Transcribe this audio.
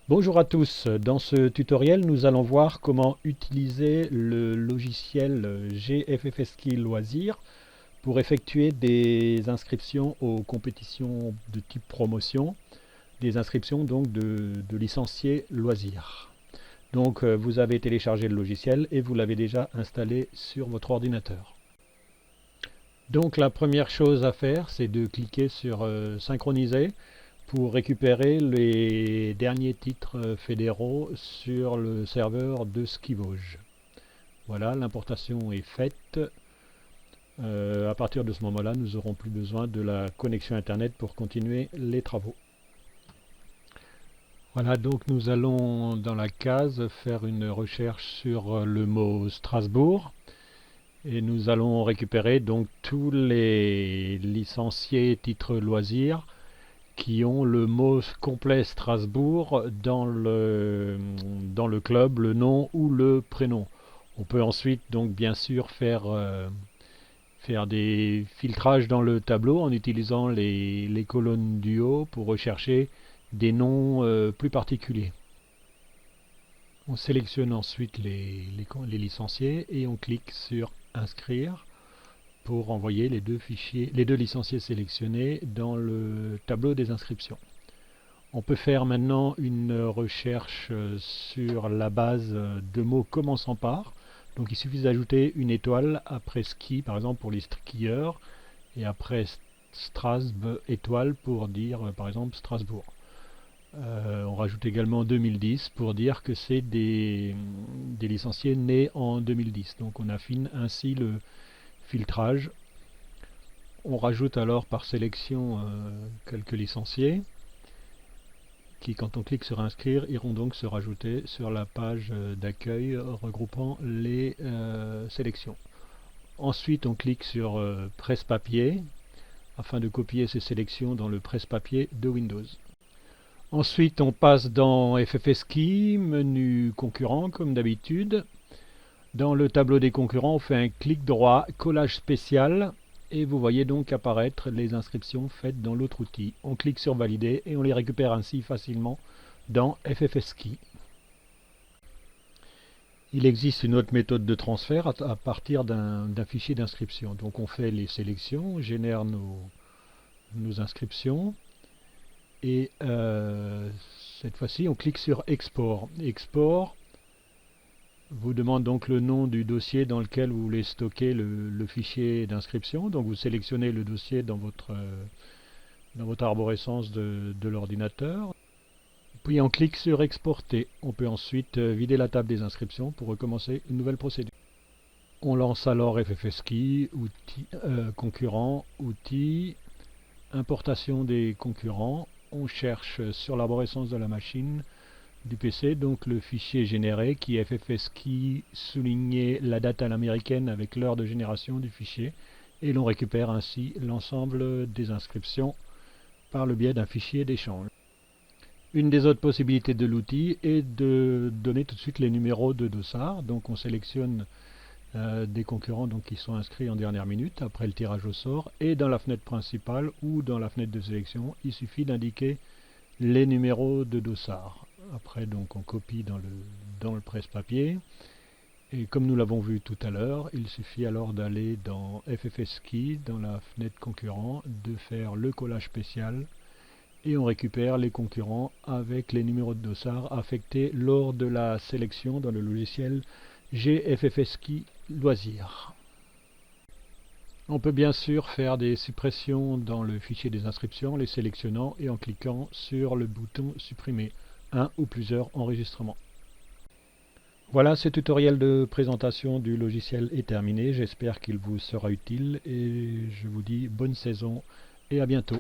Bonjour à tous, dans ce tutoriel nous allons voir comment utiliser le logiciel GFFSKI Loisirs pour effectuer des inscriptions aux compétitions de type promotion, des inscriptions donc de licenciés loisirs. Donc vous avez téléchargé le logiciel et vous l'avez déjà installé sur votre ordinateur. Donc la première chose à faire, c'est de cliquer sur synchroniser pour récupérer les derniers titres fédéraux sur le serveur de Ski Vosges. Voilà, l'importation est faite. À partir de ce moment-là, nous n'aurons plus besoin de la connexion Internet pour continuer les travaux. Voilà, donc nous allons dans la case faire une recherche sur le mot Strasbourg. Et nous allons récupérer donc tous les licenciés titres loisirs qui ont le mot complet Strasbourg dans le club, le nom ou le prénom. On peut ensuite donc bien sûr faire des filtrages dans le tableau en utilisant les colonnes du haut pour rechercher des noms plus particuliers. On sélectionne ensuite les licenciés et on clique sur inscrire pour envoyer les deux licenciés sélectionnés dans le tableau des inscriptions. On peut faire maintenant une recherche sur la base de mots commençant par. Donc il suffit d'ajouter une étoile après ski, par exemple pour les skieurs, et après Strasbourg étoile pour dire par exemple Strasbourg. On rajoute également 2010 pour dire que c'est des licenciés nés en 2010. Donc on affine ainsi le filtrage. On rajoute alors par sélection quelques licenciés qui, quand on clique sur inscrire, iront donc se rajouter sur la page d'accueil regroupant les sélections. Ensuite, on clique sur presse-papier afin de copier ces sélections dans le presse-papier de Windows. Ensuite, on passe dans FFSKI, menu concurrent comme d'habitude. Dans le tableau des concurrents, on fait un clic droit, collage spécial, et vous voyez donc apparaître les inscriptions faites dans l'autre outil. On clique sur valider et on les récupère ainsi facilement dans FFSKI. Il existe une autre méthode de transfert à partir d'un fichier d'inscription. Donc on fait les sélections, on génère nos inscriptions, et cette fois-ci on clique sur export. Export vous demande donc le nom du dossier dans lequel vous voulez stocker le fichier d'inscription. Donc vous sélectionnez le dossier dans votre arborescence de l'ordinateur. Puis on clique sur exporter. On peut ensuite vider la table des inscriptions pour recommencer une nouvelle procédure. On lance alors FFSKI, outils, concurrents, outils, importation des concurrents. On cherche sur l'arborescence de la machine du PC, donc le fichier généré qui est FFSKI souligné la date à l'américaine avec l'heure de génération du fichier, et l'on récupère ainsi l'ensemble des inscriptions par le biais d'un fichier d'échange. Une des autres possibilités de l'outil est de donner tout de suite les numéros de dossard. Donc on sélectionne des concurrents donc, qui sont inscrits en dernière minute après le tirage au sort, et dans la fenêtre principale ou dans la fenêtre de sélection, il suffit d'indiquer les numéros de dossard. Après donc on copie dans le presse-papier, et comme nous l'avons vu tout à l'heure, il suffit alors d'aller dans FFSKI, dans la fenêtre concurrent, de faire le collage spécial, et on récupère les concurrents avec les numéros de dossard affectés lors de la sélection dans le logiciel GFFSKI Loisirs. On peut bien sûr faire des suppressions dans le fichier des inscriptions, les sélectionnant et en cliquant sur le bouton supprimer un ou plusieurs enregistrements. Voilà, ce tutoriel de présentation du logiciel est terminé. J'espère qu'il vous sera utile et je vous dis bonne saison et à bientôt.